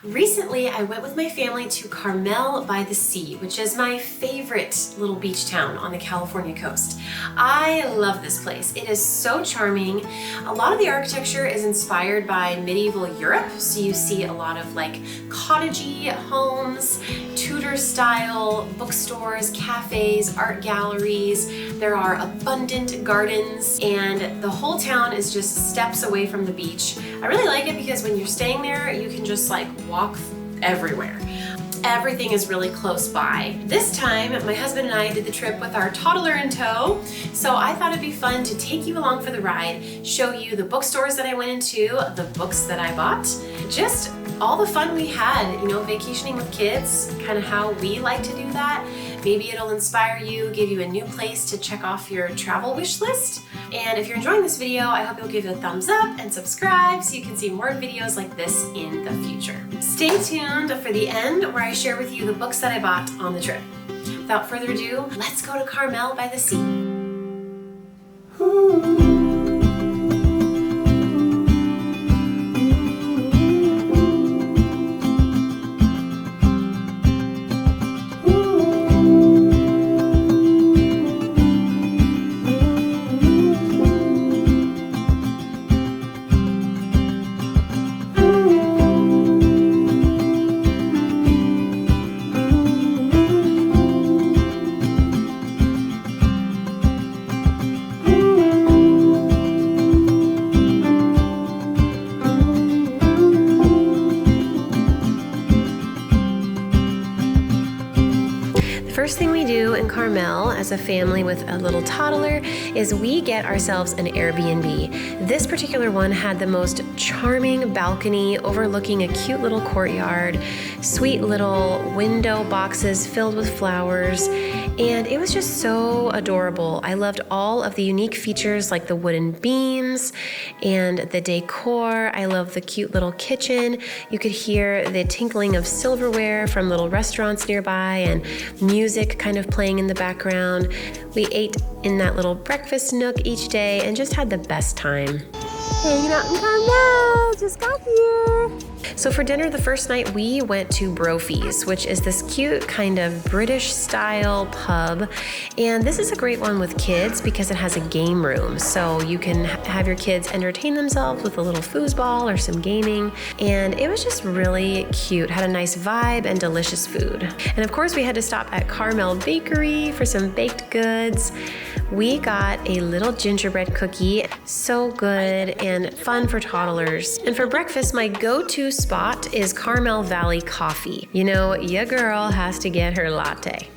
Recently, I went with my family to Carmel-By-The-Sea, which is my favorite little beach town on the California coast. I love this place. It is so charming. A lot of the architecture is inspired by medieval Europe, so you see a lot of like cottagey homes, Tudor style bookstores, cafes, art galleries. There are abundant gardens, and the whole town is just steps away from the beach. I really like it because when you're staying there, you can just like walk everywhere. Everything is really close by. This time, my husband and I did the trip with our toddler in tow, so I thought it'd be fun to take you along for the ride, show you the bookstores that I went into, the books that I bought, just all the fun we had, you know, vacationing with kids, kind of how we like to do that. Maybe it'll inspire you, give you a new place to check off your travel wish list. And if you're enjoying this video, I hope you'll give it a thumbs up and subscribe so you can see more videos like this in the future. Stay tuned for the end where I share with you the books that I bought on the trip. Without further ado, let's go to Carmel-By-The-Sea. First thing we do in Carmel as a family with a little toddler is we get ourselves an Airbnb. This particular one had the most charming balcony overlooking a cute little courtyard, sweet little window boxes filled with flowers, and it was just so adorable. I loved all of the unique features like the wooden beams and the decor. I love the cute little kitchen. You could hear the tinkling of silverware from little restaurants nearby and music kind of playing in the background. We ate in that little breakfast nook each day and just had the best time. Hanging out in Carmel, just got here. So for dinner the first night we went to Brophy's, which is this cute kind of British style pub. And this is a great one with kids because it has a game room. So you can have your kids entertain themselves with a little foosball or some gaming. And it was just really cute, had a nice vibe and delicious food. And of course we had to stop at Carmel Bakery for some baked goods. We got a little gingerbread cookie, so good and fun for toddlers. And for breakfast, my go-to spot is Carmel Valley Coffee. You know, your girl has to get her latte.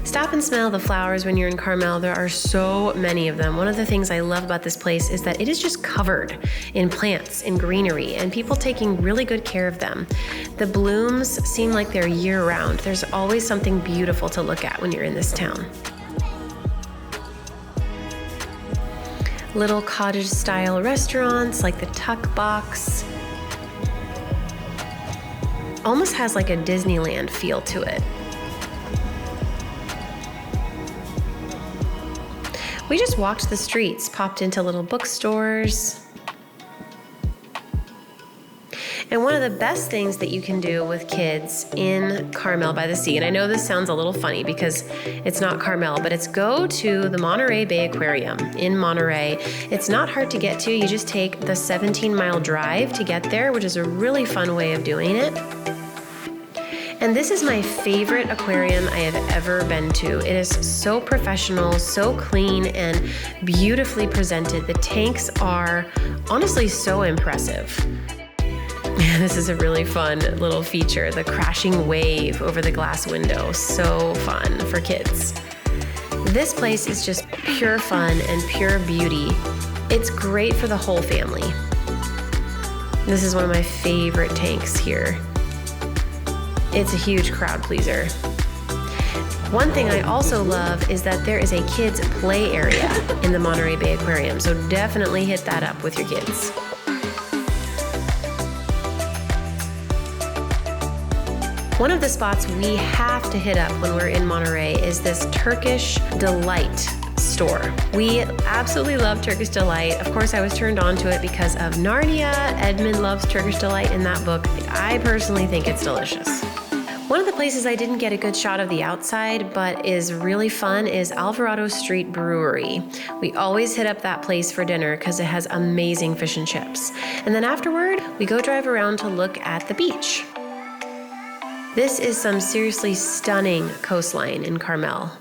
Stop and smell the flowers when you're in Carmel. There are so many of them. One of the things I love about this place is that it is just covered in plants and greenery and people taking really good care of them. The blooms seem like they're year-round. There's always something beautiful to look at when you're in this town. Little cottage-style restaurants like the Tuck Box. Almost has like a Disneyland feel to it. We just walked the streets, popped into little bookstores. And one of the best things that you can do with kids in Carmel-By-The-Sea, and I know this sounds a little funny because it's not Carmel, but it's go to the Monterey Bay Aquarium in Monterey. It's not hard to get to. You just take the 17-mile drive to get there, which is a really fun way of doing it. And this is my favorite aquarium I have ever been to. It is so professional, so clean, and beautifully presented. The tanks are honestly so impressive. This is a really fun little feature, the crashing wave over the glass window. So fun for kids. This place is just pure fun and pure beauty. It's great for the whole family. This is one of my favorite tanks here. It's a huge crowd pleaser. One thing I also love is that there is a kids play area in the Monterey Bay Aquarium, so definitely hit that up with your kids. One of the spots we have to hit up when we're in Monterey is this Turkish Delight store. We absolutely love Turkish Delight. Of course, I was turned on to it because of Narnia. Edmund loves Turkish Delight in that book. I personally think it's delicious. One of the places I didn't get a good shot of the outside, but is really fun, is Alvarado Street Brewery. We always hit up that place for dinner because it has amazing fish and chips. And then afterward, we go drive around to look at the beach. This is some seriously stunning coastline in Carmel.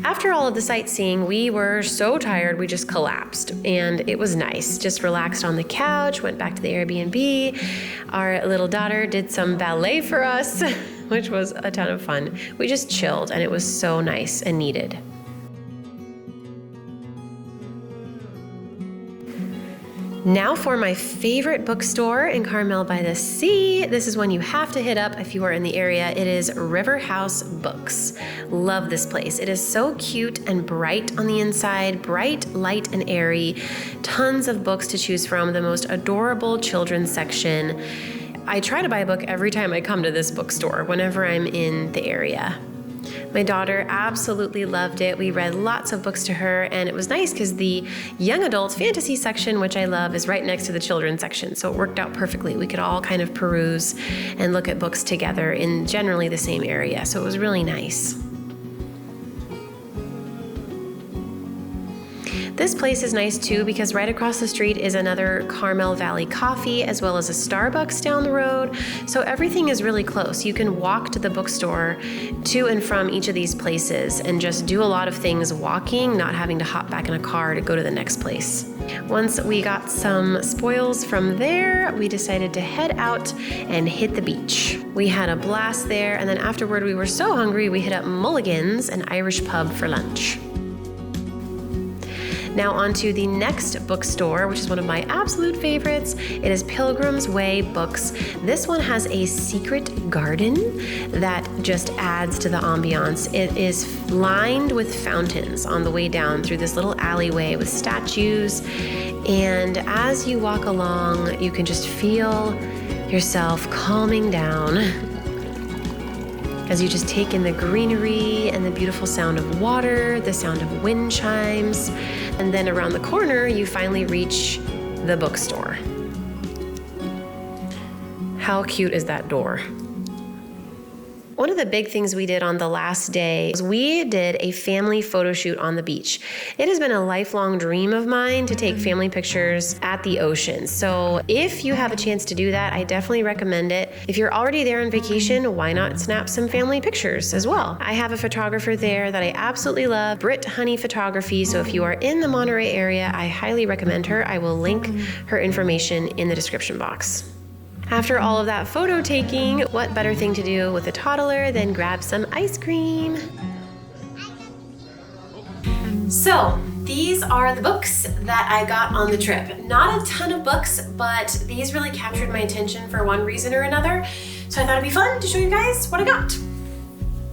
After all of the sightseeing, we were so tired we just collapsed, and it was nice. Just relaxed on the couch, went back to the Airbnb. Our little daughter did some ballet for us, which was a ton of fun. We just chilled, and it was so nice and needed. Now for my favorite bookstore in Carmel-By-The-Sea. This is one you have to hit up if you are in the area. It is River House Books. Love this place. It is so cute and bright on the inside, bright, light, and airy. Tons of books to choose from, the most adorable children's section. I try to buy a book every time I come to this bookstore, whenever I'm in the area. My daughter absolutely loved it. We read lots of books to her, and it was nice because the young adult fantasy section, which I love, is right next to the children's section, so it worked out perfectly. We could all kind of peruse and look at books together in generally the same area, so it was really nice. This place is nice too because right across the street is another Carmel Valley Coffee as well as a Starbucks down the road. So everything is really close. You can walk to the bookstore to and from each of these places and just do a lot of things walking, not having to hop back in a car to go to the next place. Once we got some spoils from there, we decided to head out and hit the beach. We had a blast there, and then afterward we were so hungry we hit up Mulligan's, an Irish pub, for lunch. Now on to the next bookstore, which is one of my absolute favorites. It is Pilgrim's Way Books. This one has a secret garden that just adds to the ambiance. It is lined with fountains on the way down through this little alleyway with statues. And as you walk along, you can just feel yourself calming down as you just take in the greenery and the beautiful sound of water, the sound of wind chimes. And then around the corner, you finally reach the bookstore. How cute is that door? One of the big things we did on the last day was we did a family photo shoot on the beach. It has been a lifelong dream of mine to take family pictures at the ocean. So if you have a chance to do that, I definitely recommend it. If you're already there on vacation, why not snap some family pictures as well? I have a photographer there that I absolutely love, Britt Honey Photography. So if you are in the Monterey area, I highly recommend her. I will link her information in the description box. After all of that photo taking, what better thing to do with a toddler than grab some ice cream? So, these are the books that I got on the trip. Not a ton of books, but these really captured my attention for one reason or another. So I thought it'd be fun to show you guys what I got.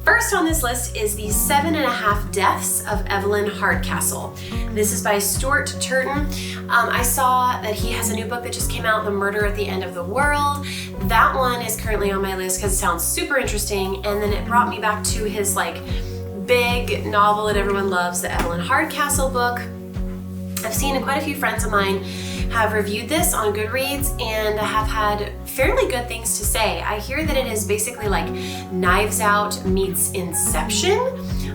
First on this list is the 7.5 Deaths of Evelyn Hardcastle. This is by Stuart Turton. I saw that he has a new book that just came out, The Murder at the End of the World. That one is currently on my list because it sounds super interesting, and then it brought me back to his big novel that everyone loves, the Evelyn Hardcastle book. I've seen quite a few friends of mine have reviewed this on Goodreads and have had fairly good things to say. I hear that it is basically like Knives Out meets Inception.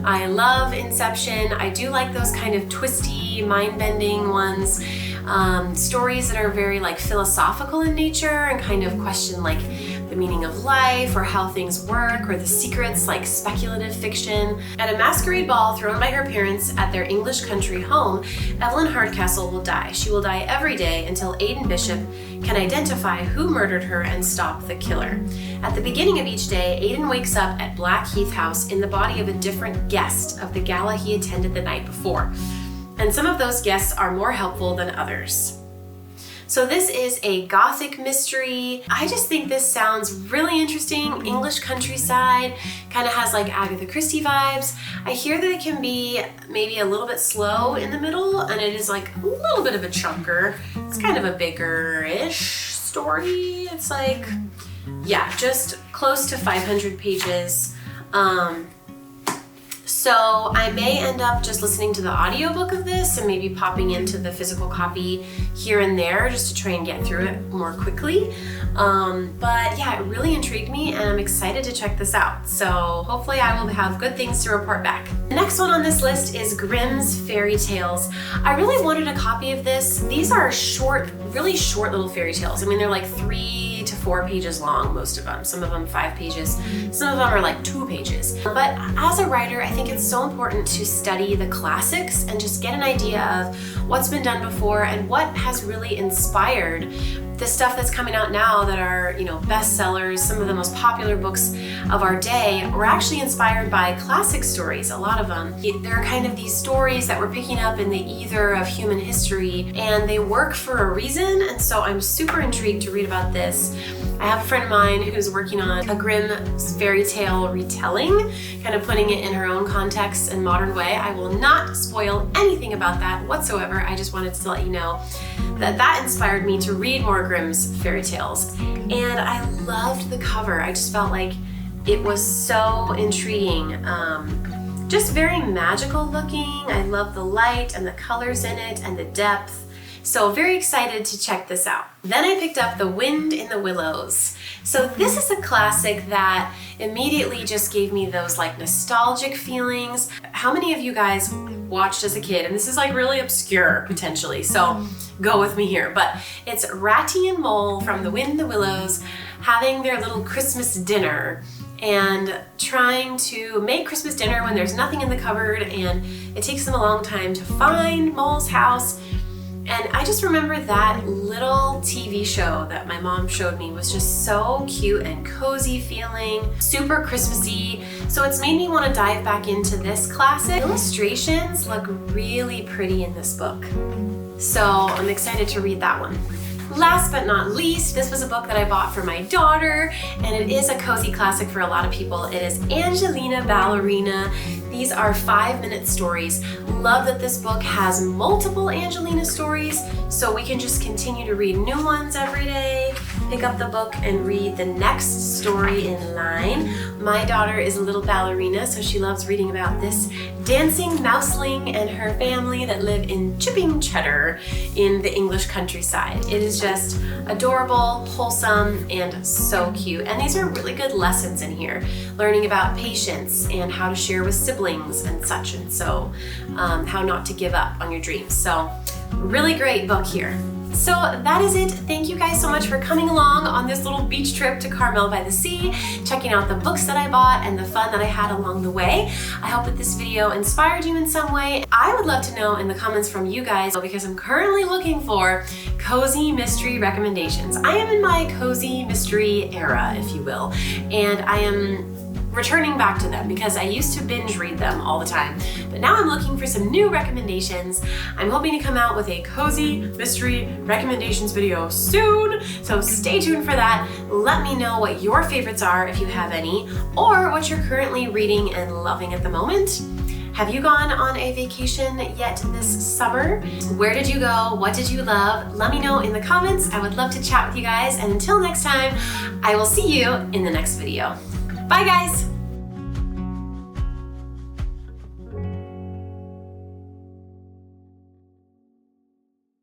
I love Inception. I do like those kind of twisty, mind-bending ones. Stories that are very philosophical in nature and kind of question the meaning of life or how things work or the secrets, like speculative fiction. At a masquerade ball thrown by her parents at their English country home, Evelyn Hardcastle will die. She will die every day until Aidan Bishop can identify who murdered her and stop the killer. At the beginning of each day, Aidan wakes up at Blackheath House in the body of a different guest of the gala he attended the night before. And some of those guests are more helpful than others. So this is a gothic mystery. I just think this sounds really interesting. English countryside, kind of has Agatha Christie vibes. I hear that it can be maybe a little bit slow in the middle, and it is a little bit of a chunker. It's kind of a bigger-ish story. It's just close to 500 pages. So I may end up just listening to the audiobook of this and maybe popping into the physical copy here and there just to try and get through it more quickly. But yeah, it really intrigued me and I'm excited to check this out. So hopefully I will have good things to report back. The next one on this list is Grimm's Fairy Tales. I really wanted a copy of this. These are short, really short little fairy tales. I mean, they're like 3 to 4 pages long, most of them. Some of them 5 pages. Some of them are like 2 pages. But as a writer, I think it's so important to study the classics and just get an idea of what's been done before and what has really inspired the stuff that's coming out now that are, you know, bestsellers. Some of the most popular books of our day were actually inspired by classic stories, a lot of them. They're kind of these stories that we're picking up in the ether of human history, and they work for a reason, and so I'm super intrigued to read about this. I have a friend of mine who's working on a Grimm fairy tale retelling, kind of putting it in her own context and modern way. I will not spoil anything about that whatsoever. I just wanted to let you know that that inspired me to read more Grimm's fairy tales. And I loved the cover. I just felt like it was so intriguing. Just very magical looking. I love the light and the colors in it and the depth. So very excited to check this out. Then I picked up The Wind in the Willows. So this is a classic that immediately just gave me those like nostalgic feelings. How many of you guys watched as a kid? And this is like really obscure potentially, so go with me here. But it's Ratty and Mole from The Wind in the Willows having their little Christmas dinner and trying to make Christmas dinner when there's nothing in the cupboard, and it takes them a long time to find Mole's house. And I just remember that little TV show that my mom showed me was just so cute and cozy feeling, super Christmassy. So it's made me want to dive back into this classic. Illustrations look really pretty in this book. So I'm excited to read that one. Last but not least, this was a book that I bought for my daughter, and it is a cozy classic for a lot of people. It is Angelina Ballerina. These are 5-minute stories. Love that this book has multiple Angelina stories, so we can just continue to read new ones every day, pick up the book and read the next story in line. My daughter is a little ballerina, so she loves reading about this dancing mouseling and her family that live in Chipping Cheddar in the English countryside. It is just adorable, wholesome, and so cute. And these are really good lessons in here, learning about patience and how to share with siblings and such, and so how not to give up on your dreams. So really great book here. So that is it. Thank you guys so much for coming along on this little beach trip to Carmel-By-The-Sea, checking out the books that I bought and the fun that I had along the way. I hope that this video inspired you in some way. I would love to know in the comments from you guys, because I'm currently looking for cozy mystery recommendations. I am in my cozy mystery era, if you will, and I am returning back to them because I used to binge read them all the time. But now I'm looking for some new recommendations. I'm hoping to come out with a cozy mystery recommendations video soon, so stay tuned for that. Let me know what your favorites are if you have any, or what you're currently reading and loving at the moment. Have you gone on a vacation yet this summer? Where did you go? What did you love? Let me know in the comments. I would love to chat with you guys, and until next time, I will see you in the next video. Bye guys!